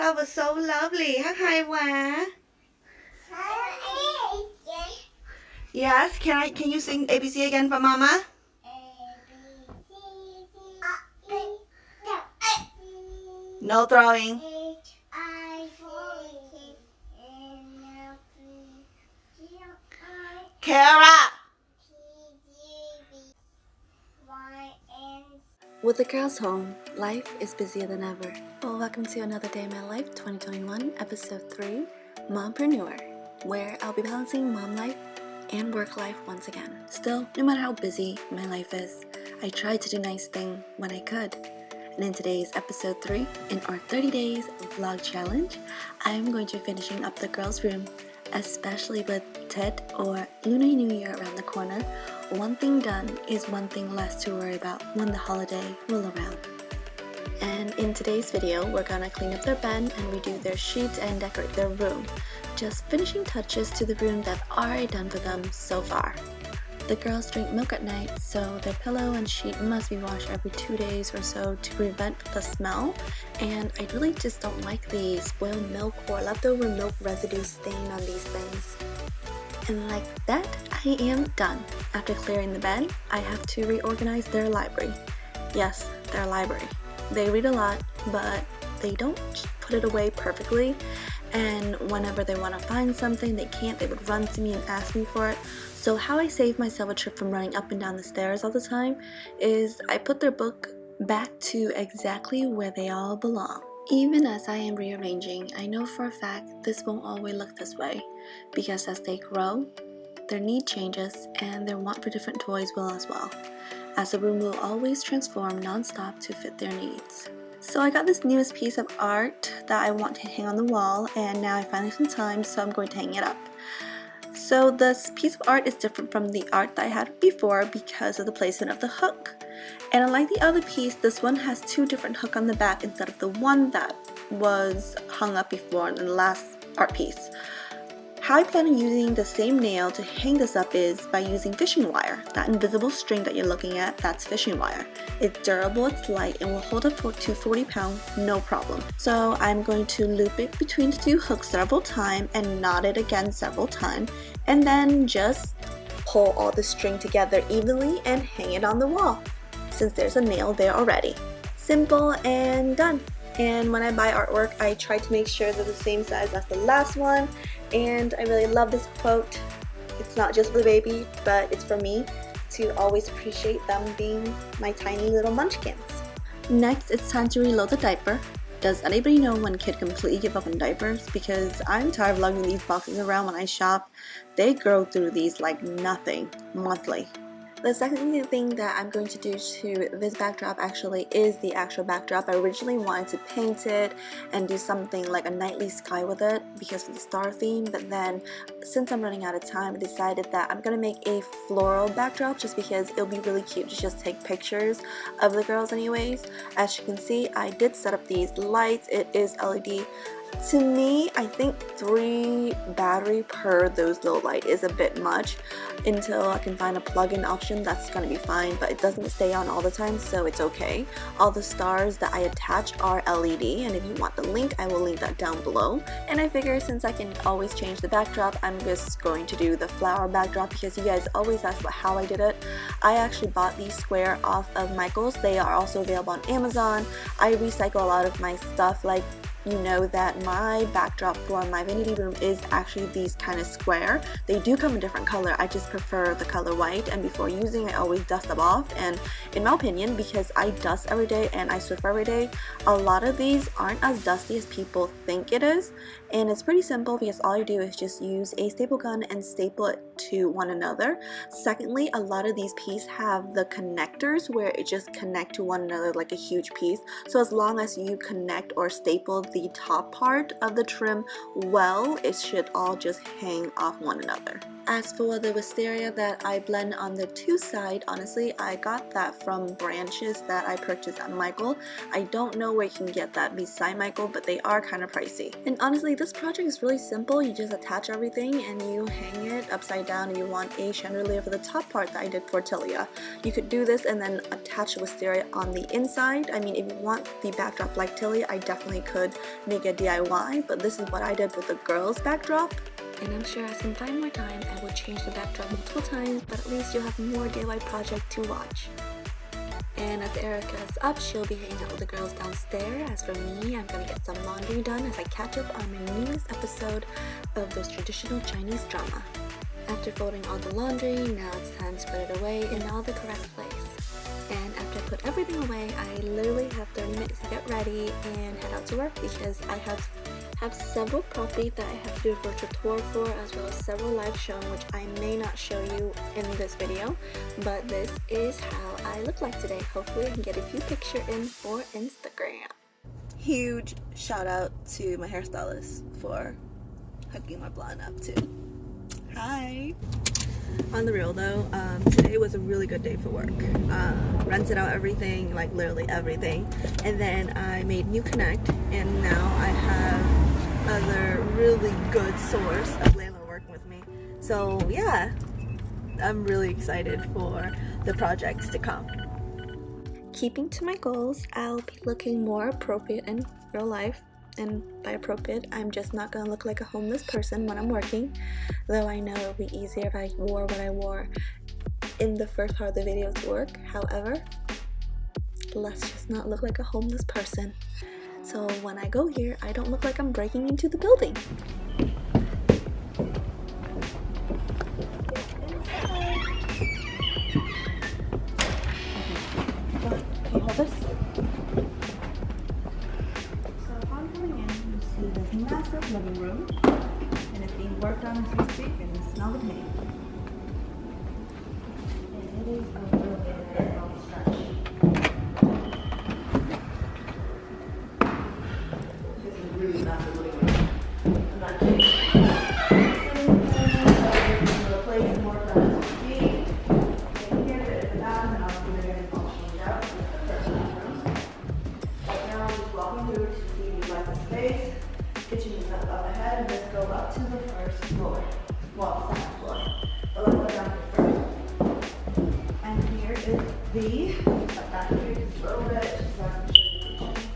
That was so lovely. Hi, Wa. Yes, can you sing ABC again for Mama? No throwing. Kara. With the girls home, life is busier than ever. Well, welcome to another day in my life, 2021, episode 3, Mom-Prenuer, where I'll be balancing mom life and work life once again. Still, no matter how busy my life is, I try to do nice thing when I could. And in today's episode 3, in our 30 days vlog challenge, I'm going to be finishing up the girls' room, especially with Tet or Lunar New Year around the corner. One thing done is one thing less to worry about when the holiday roll around. And in today's video, we're gonna clean up their bed and redo their sheets and decorate their room. Just finishing touches to the room that's already done for them so far. The girls drink milk at night, so their pillow and sheet must be washed every 2 days or so to prevent the smell. And I really just don't like the spoiled milk or leftover milk residue stain on these things. And like that, I am done. After clearing the bed, I have to reorganize their library. Yes, their library. They read a lot, but they don't put it away perfectly. And whenever they want to find something they can't, they would run to me and ask me for it. So how I save myself a trip from running up and down the stairs all the time is I put their book back to exactly where they all belong. Even as I am rearranging, I know for a fact this won't always look this way, because as they grow, their need changes and their want for different toys will as well, as the room will always transform non-stop to fit their needs. So I got this newest piece of art that I want to hang on the wall, and now I finally have some time, so I'm going to hang it up. So this piece of art is different from the art that I had before because of the placement of the hook. And unlike the other piece, this one has 2 different hooks on the back instead of the one that was hung up before in the last art piece. How I plan on using the same nail to hang this up is by using fishing wire. That invisible string that you're looking at, that's fishing wire. It's durable, it's light, and will hold up to 40 pounds, no problem. So I'm going to loop it between the 2 hooks several times and knot it again several times, and then just pull all the string together evenly and hang it on the wall, since there's a nail there already. Simple and done. And when I buy artwork, I try to make sure they're the same size as the last one. And I really love this quote. It's not just for the baby, but it's for me to always appreciate them being my tiny little munchkins. Next, it's time to reload the diaper. Does anybody know when kids completely give up on diapers? Because I'm tired of lugging these boxes around when I shop. They grow through these like nothing monthly. The second thing that I'm going to do to this backdrop actually is the actual backdrop. I originally wanted to paint it and do something like a nightly sky with it because of the star theme, but then since I'm running out of time, I decided that I'm going to make a floral backdrop just because it'll be really cute to just take pictures of the girls anyways. As you can see, I did set up these lights. It is LED. To me, I think 3 battery per those little light is a bit much. Until I can find a plug-in option, that's gonna be fine, but it doesn't stay on all the time, so it's okay. All the stars that I attach are LED, and if you want the link, I will link that down below. And I figure since I can always change the backdrop, I'm just going to do the flower backdrop because you guys always ask about how I did it. I actually bought these square off of Michael's. They are also available on Amazon. I recycle a lot of my stuff, like you know that my backdrop for my vanity room is actually these kind of square. They do come in different color. I just prefer the color white, and before using I always dust them off. And in my opinion, because I dust every day and I Swiffer every day, a lot of these aren't as dusty as people think it is. And it's pretty simple because all you do is just use a staple gun and staple it to one another. Secondly, a lot of these pieces have the connectors where it just connect to one another like a huge piece. So as long as you connect or staple the top part of the trim well, it should all just hang off one another. As for the wisteria that I blend on the two side, honestly, I got that from branches that I purchased at Michael. I don't know where you can get that beside Michael, but they are kind of pricey. And honestly, this project is really simple. You just attach everything and you hang it upside down, and you want a chandelier for the top part that I did for Tilia. You could do this and then attach the wisteria on the inside. I mean, if you want the backdrop like Tilia, I definitely could make a DIY, but this is what I did with the girls backdrop. And I'm sure as in 5 more times I will change the backdrop multiple times, but at least you'll have more DIY project to watch. And as Erica is up, she'll be hanging out with the girls downstairs. As for me, I'm gonna get some laundry done as I catch up on my newest episode of those traditional Chinese drama. After folding all the laundry, now it's time to put it away in all the correct place. And after I put everything away, I literally have 30 minutes to get ready and head out to work because I have several properties that I have to do a virtual tour for, as well as several live shows which I may not show you in this video, but this is how I look like today. Hopefully I can get a few pictures in for Instagram. Huge shout out to my hairstylist for hooking my blonde up too. Hi! On the real though, today was a really good day for work. Rented out everything, like literally everything, and then I made new connect, and now I have other really good source of landlord working with me. So yeah, I'm really excited for the projects to come. Keeping to my goals, I'll be looking more appropriate in real life. And by appropriate, I'm just not gonna look like a homeless person when I'm working, though I know it would be easier if I wore what I wore in the first part of the video to work. However, let's just not look like a homeless person, so when I go here, I don't look like I'm breaking into the building. Can you hold this? Massive living room, and it's being worked on as we speak, and you smell the paint. And it is a really long stretch. This is really massive living room. I'm not kidding. The place is worked on as we speak. And here there is a bathroom, and I'll be getting all changed out. This is the first bathroom. Right now I'm just walking through to see if you like the space. Kitchen is up ahead, and let's go up to the first floor. Well, second floor. But let's go down here first. And here is back here just a little bit, just so I can show you the kitchen.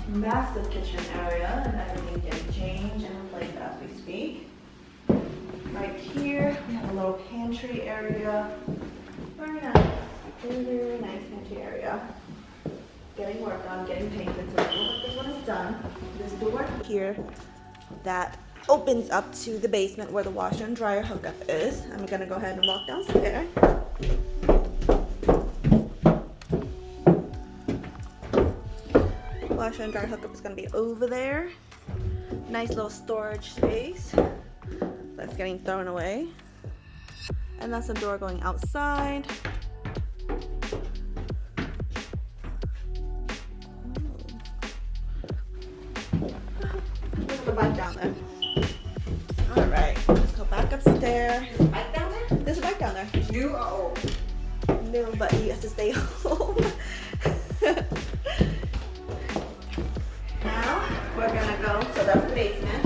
Massive kitchen area, and everything getting changed and replaced as we speak. Right here, we have a little pantry area. Very nice. Very nice pantry area. Getting worked on, getting painted, so this one is done. This door here that opens up to the basement where the washer and dryer hookup is. I'm gonna go ahead and walk downstairs. Washer and dryer hookup is gonna be over there. Nice little storage space that's getting thrown away. And that's the door going outside. Bike down there. Alright, let's go back upstairs. There's a bike down there? There's a bike down there. You are old. No, but you have to stay home. Now, we're gonna go, so that's the basement.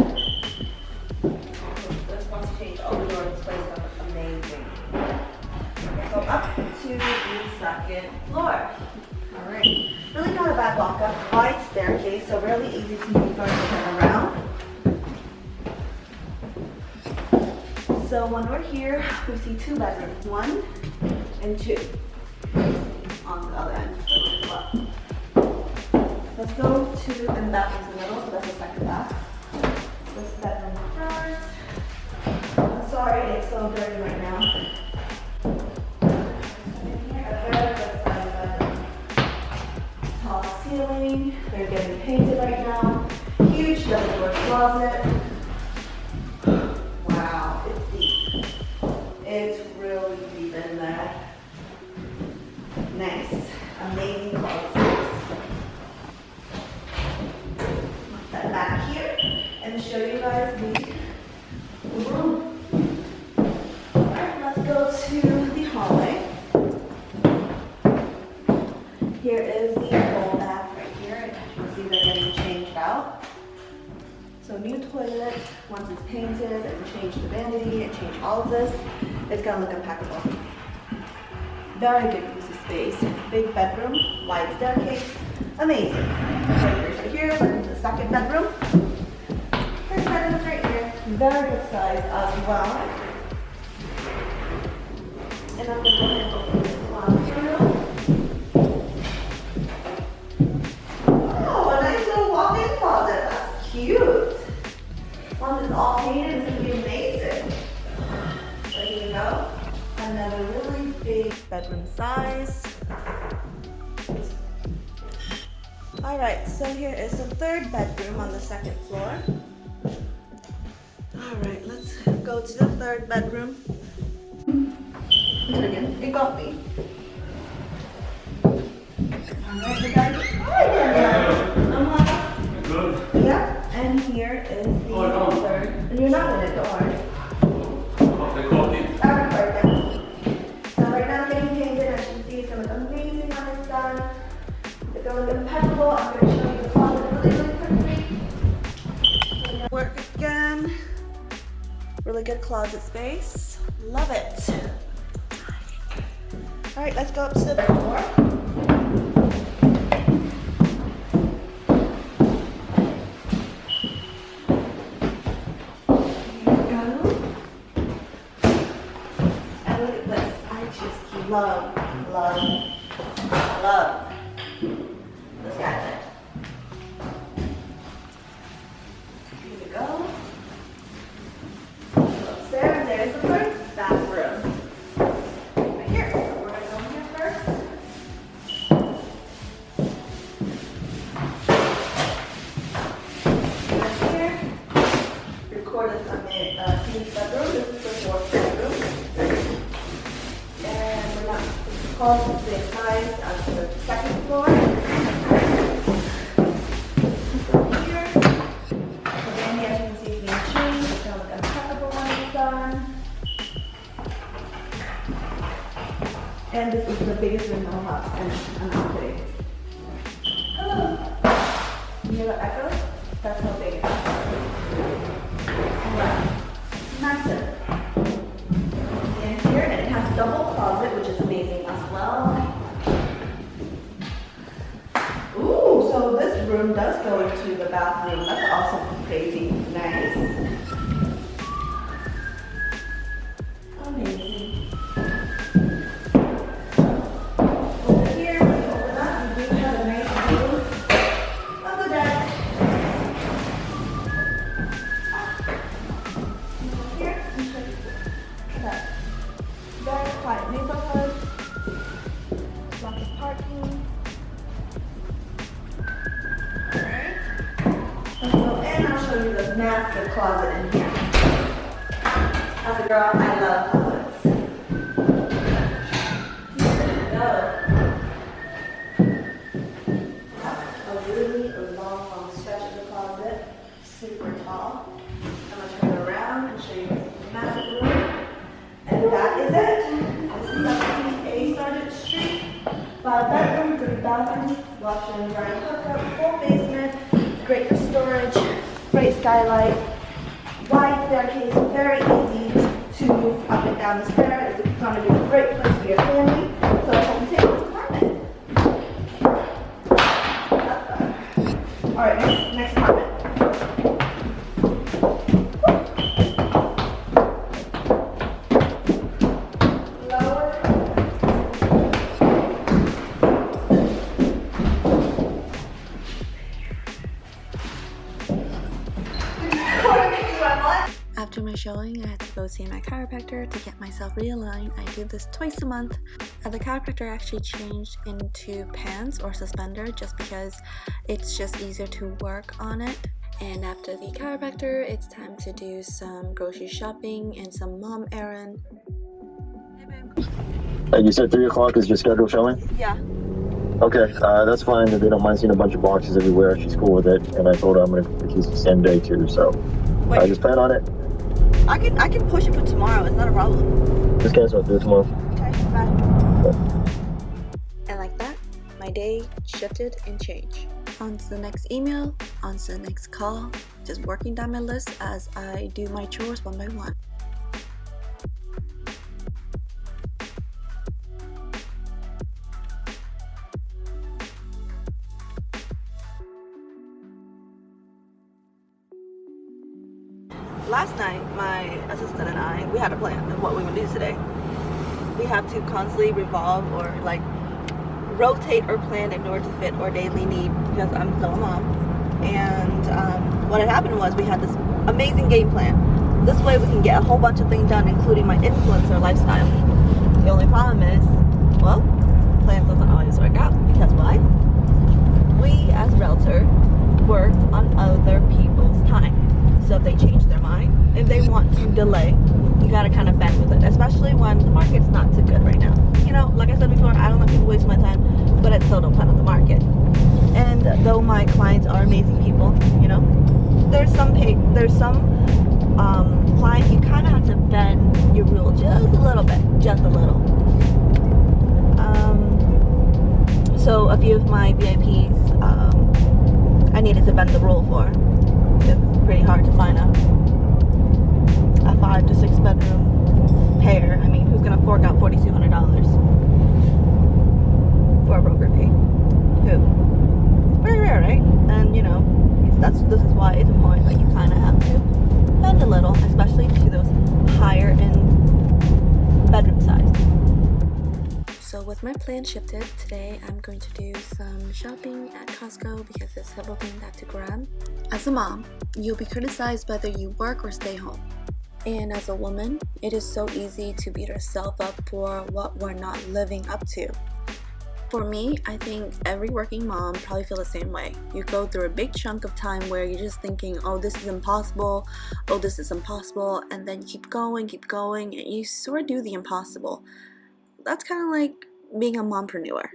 We're supposed to change all the doors. This place looks amazing. Go up to the second floor. Alright. Really not a bad walk up. Wide staircase, so really easy to move around. So when we're here, we see 2 bedrooms, 1 and 2 on the other end. Let's go to, and the bathroom's in the middle, so that's the second bath. This bedroom first. I'm sorry, it's so dirty right now. Tall ceiling, they're getting painted right now. Huge double-door closet. Wow, it's deep. It's really deep in there. Nice, amazing closet. That back here, and show you guys the room. here is the full bath right here, and as you can see they're getting changed out. So new toilet, once it's painted and changed the vanity and changed all of this, it's gonna look impeccable. Very good use of space, big bedroom, wide staircase, amazing. So here, look into the second bedroom. First bedroom right here, very good size as well. And I'm gonna go ahead and open this closet room. Oh, a nice little walk-in closet, that's cute. Once it's all painted, it's gonna be amazing. So here we go. Another really big bedroom size. All right, so here is the third bedroom on the second floor. All right, let's go to the third bedroom. It got me. All right, the guys. Hi, good. Yeah, and here is the third. And you're not in it, don't worry. So right now I'm getting painted, as you can see, it's gonna look amazing when it's done. It's gonna look impeccable. I'm gonna show you the closet really quickly. Work again. Really good closet space. Love it. All right, let's go up to the floor. Love this cabinet. Here we go. Upstairs, and there's the first bathroom. Right here. So we're going to go in here first. Right here. Recorded from the finished bedroom. This is the fourth bedroom. All the same size as the second floor. Here. Again, as you can see, it's being changed. It's going to look impeccable when it's done. And this is the biggest room in the whole house, and I'm not kidding. Hello. You hear the echo? That's how big it is. Wow. Massive. And here, and it has double closet, which is amazing as well. Ooh, so this room does go into the bathroom. That's awesome, crazy, nice. Amazing. Over here, when you open up, you do have a nice view of the deck. Over here, and check that. Very quiet neighborhood, lots of parking. Alright. Let's go in, I'll show you the massive closet in here. As a girl, I love closets. Here we go. A really long stretch of the closet, super tall. I'm going to turn it around and show you the massive room. And that is it. This is up to Sargent Street. 5 bedroom, 3 bathrooms, washer and dryer hookup, full basement, great for storage, great skylight, wide staircase, very easy to move up and down the stairs. It's going to be a great place for your family. So I hope you take this apartment. All right, next apartment. After my showing, I had to go see my chiropractor to get myself realigned. I do this twice a month. The chiropractor actually changed into pants or suspender just because it's just easier to work on it. And after the chiropractor, it's time to do some grocery shopping and some mom errand. And you said 3 o'clock is your scheduled showing? Yeah. Okay, that's fine. They don't mind seeing a bunch of boxes everywhere. She's cool with it. And I told her I'm going to use the same day too. So I just plan on it. I can push it for tomorrow. It's not a problem. Just cancel it. Do it tomorrow. Okay, bye. Yeah. And like that, my my day shifted and changed. On to the next email, on to the next call, just working down my list as I do my chores one by one. Last night, my assistant and I, we had a plan of what we would do today. We have to constantly revolve or like rotate our plan in order to fit our daily need because I'm still a mom. And what had happened was we had this amazing game plan. This way we can get a whole bunch of things done, including my influencer lifestyle. The only problem is, well, plans doesn't always work out because why? We as realtor work on other people's time. So if they change their mind, if they want to delay, you gotta kind of bend with it, especially when the market's not too good right now. You know, like I said before, I don't let people waste my time, but it still don't depend on the market. And though my clients are amazing people, you know, there's some clients you kind of have to bend your rule just a little bit, just a little. So a few of my VIPs, I needed to bend the rule for. It's pretty hard to find a 5 to 6 bedroom pair. I mean, who's gonna fork out $4,200 for a broker fee? Who? Very rare, right? And you know, this is why it's important that you kind of have to bend a little, especially to those higher end bedroom size. So with my plan shifted, today I'm going to do some shopping at Costco because there's several things I have to grab. As a mom, you'll be criticized whether you work or stay home. And as a woman, it is so easy to beat ourselves up for what we're not living up to. For me, I think every working mom probably feels the same way. You go through a big chunk of time where you're just thinking, oh, this is impossible, oh, this is impossible, and then you keep going, and you sort of do the impossible. That's kind of like being a Mom-Prenuer.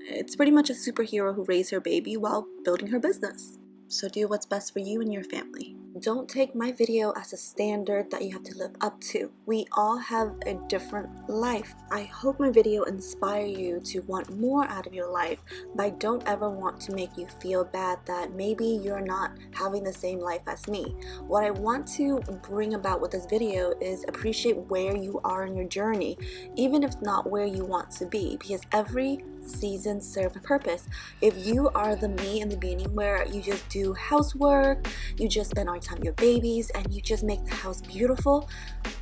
It's pretty much a superhero who raised her baby while building her business. So do what's best for you and your family. Don't take my video as a standard that you have to live up to. We all have a different life. I hope my video inspire you to want more out of your life, but I don't ever want to make you feel bad that maybe you're not having the same life as me. What I want to bring about with this video is appreciate where you are in your journey, even if not where you want to be, because every season serve a purpose. If you are the me in the beginning where you just do housework, you just spend all your time with your babies, and you just make the house beautiful,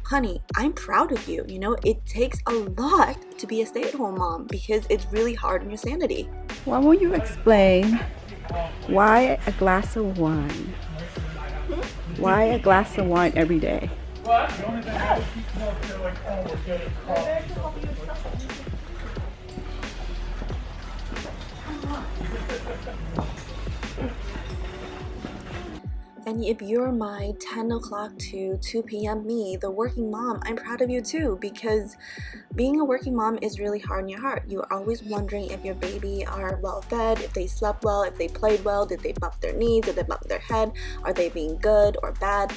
honey, I'm proud of you. You know, it takes a lot to be a stay-at-home mom because it's really hard on your sanity. Why won't you explain why a glass of wine? Why a glass of wine every day? And if you're my 10 o'clock to 2 p.m. me, the working mom, I'm proud of you too, because being a working mom is really hard on your heart. You're always wondering if your baby are well fed, if they slept well, if they played well, did they bump their knees, did they bump their head, are they being good or bad?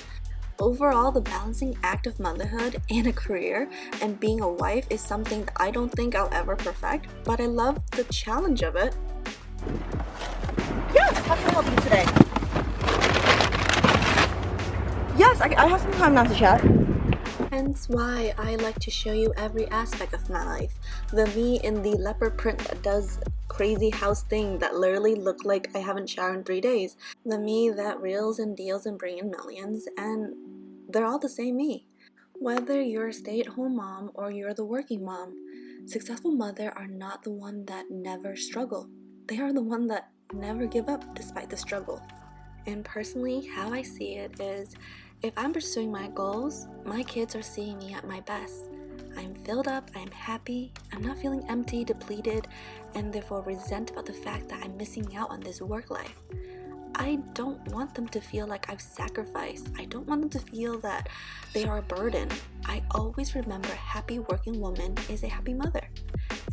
Overall, the balancing act of motherhood and a career and being a wife is something that I don't think I'll ever perfect, but I love the challenge of it. Yes, how can I help you today? Yes, I have some time now to chat. Hence why I like to show you every aspect of my life. The me in the leopard print that does crazy house thing that literally look like I haven't showered in 3 days. The me that reels and deals and bring in millions, and they're all the same me. Whether you're a stay-at-home mom or you're the working mom, successful mothers are not the one that never struggle. They are the one that never give up despite the struggle. And personally, how I see it is, if I'm pursuing my goals, my kids are seeing me at my best. I'm filled up, I'm happy, I'm not feeling empty, depleted, and therefore resent about the fact that I'm missing out on this work life. I don't want them to feel like I've sacrificed. I don't want them to feel that they are a burden. I always remember a happy working woman is a happy mother.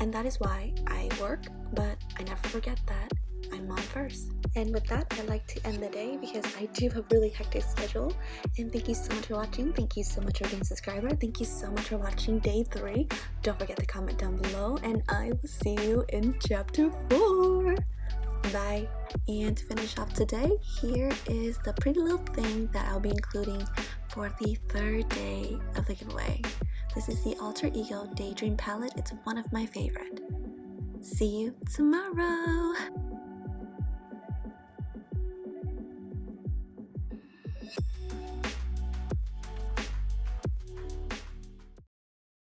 And that is why I work, but I never forget that I'm mom first. And with that, I'd like to end the day because I do have a really hectic schedule. And thank you so much for watching. Thank you so much for being a subscriber. Thank you so much for watching day 3. Don't forget to comment down below, and I will see you in chapter 4. Bye. And to finish off today, here is the pretty little thing that I'll be including for the 3rd day of the giveaway. This is the Alter Ego Daydream palette. It's one of my favorite. See you tomorrow.